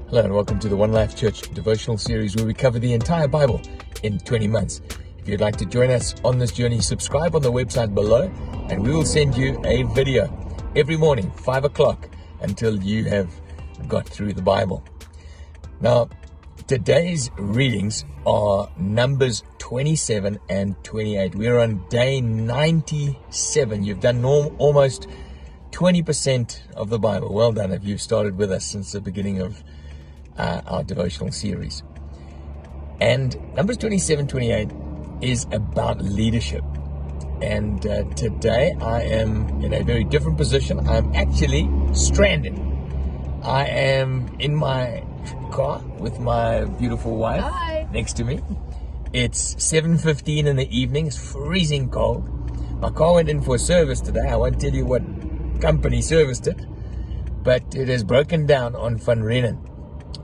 Hello and welcome to the One Life Church devotional series where we cover the entire Bible in 20 months. If you'd like to join us on this journey, subscribe on the website below and we will send you a video every morning, 5 o'clock, until you have got through the Bible. Now, today's readings are Numbers 27 and 28. We're on day 97. You've done almost 20% of the Bible. Well done if you've started with us since the beginning of our devotional series. And Numbers 27-28 is about leadership. And today I am in a very different position. I'm actually stranded. I am in my car with my beautiful wife. Hi. Next to me. It's 7:15 in the evening. It's freezing cold. My car went in for a service today. I won't tell you what company serviced it, but it has broken down on Van Reenen.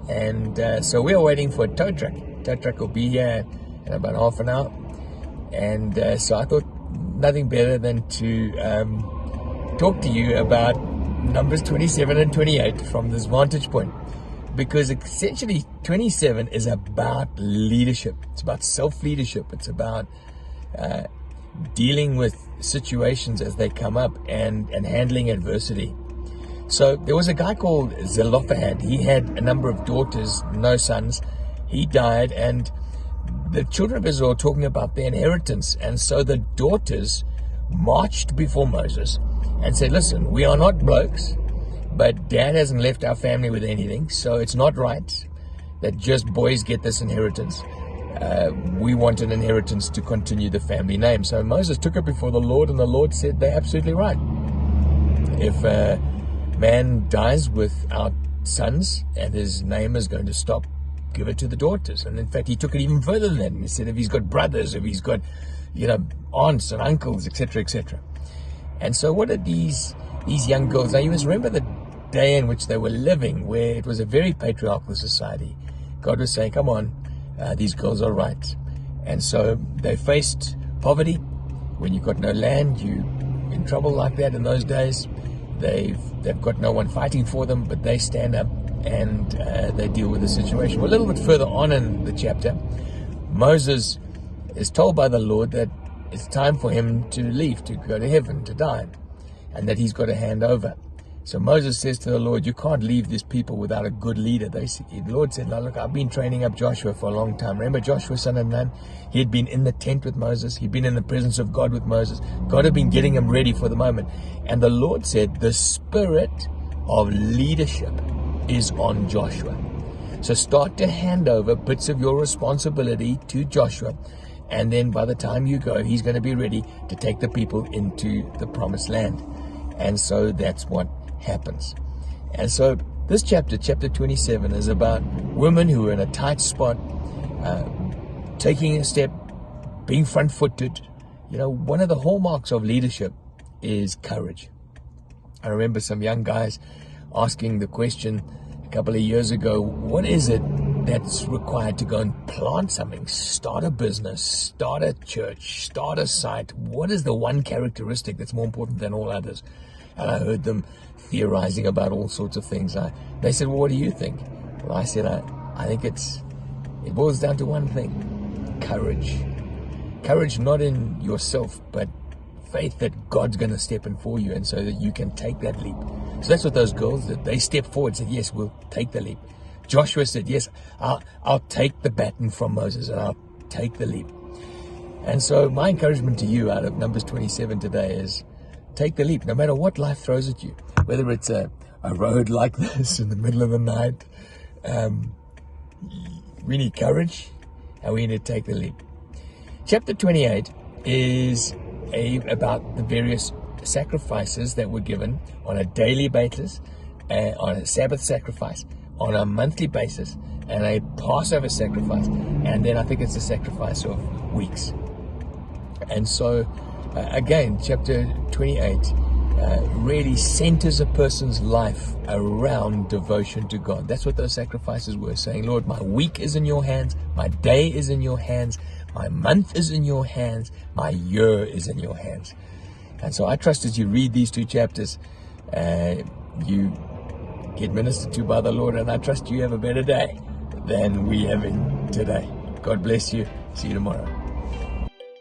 And so we are waiting for a tow truck. Tow truck will be here in about half an hour. And so I thought nothing better than to talk to you about Numbers 27 and 28 from this vantage point. Because essentially 27 is about leadership. It's about self-leadership. It's about dealing with situations as they come up and handling adversity. So there was a guy called Zelophehad. He had a number of daughters, no sons. He died, and the children of Israel were talking about their inheritance. And so the daughters marched before Moses and said, listen, we are not blokes, but dad hasn't left our family with anything, so it's not right that just boys get this inheritance. We want an inheritance to continue the family name. So Moses took it before the Lord, and the Lord said, they're absolutely right. If man dies without sons and his name is going to stop, give it to the daughters. And in fact, he took it even further than that. He said, if he's got brothers, if he's got, aunts and uncles, etc., etc. And so what did these young girls, now you must remember the day in which they were living, where it was a very patriarchal society. God was saying, come on, these girls are right. And so they faced poverty. When you've got no land, you in trouble like that in those days. They've got no one fighting for them, but they stand up and they deal with the situation. Well, a little bit further on in the chapter, Moses is told by the Lord that it's time for him to leave, to go to heaven, to die, and that he's got to hand over. So Moses says to the Lord, you can't leave these people without a good leader. The Lord said, look, I've been training up Joshua for a long time. Remember Joshua, son of Nun? He had been in the tent with Moses. He'd been in the presence of God with Moses. God had been getting him ready for the moment. And the Lord said, the spirit of leadership is on Joshua. So start to hand over bits of your responsibility to Joshua. And then by the time you go, he's going to be ready to take the people into the promised land. And so that's what happens. And so this chapter 27, is about women who are in a tight spot, taking a step, being front-footed. One of the hallmarks of leadership is courage. I remember some young guys asking the question a couple of years ago, what is it that's required to go and plant something, start a business, start a church, start a site? What is the one characteristic that's more important than all others? And I heard them theorizing about all sorts of things. They said, well, what do you think? Well, I said, I think it boils down to one thing: courage. Courage not in yourself, but faith that God's going to step in for you, and so that you can take that leap. So that's what those girls did. They stepped forward, said, yes, we'll take the leap. Joshua said, yes, I'll take the baton from Moses and I'll take the leap. And so my encouragement to you out of Numbers 27 today is, take the leap, no matter what life throws at you. Whether it's a road like this in the middle of the night, we need courage and we need to take the leap. Chapter 28 is about the various sacrifices that were given on a daily basis, on a Sabbath sacrifice, on a monthly basis, and a Passover sacrifice, and then I think it's a sacrifice of weeks. And so again, chapter 28 really centers a person's life around devotion to God. That's what those sacrifices were, saying, Lord, my week is in your hands, my day is in your hands, my month is in your hands, my year is in your hands. And so I trust as you read these two chapters, you get ministered to by the Lord, and I trust you have a better day than we having today. God bless you. See you tomorrow.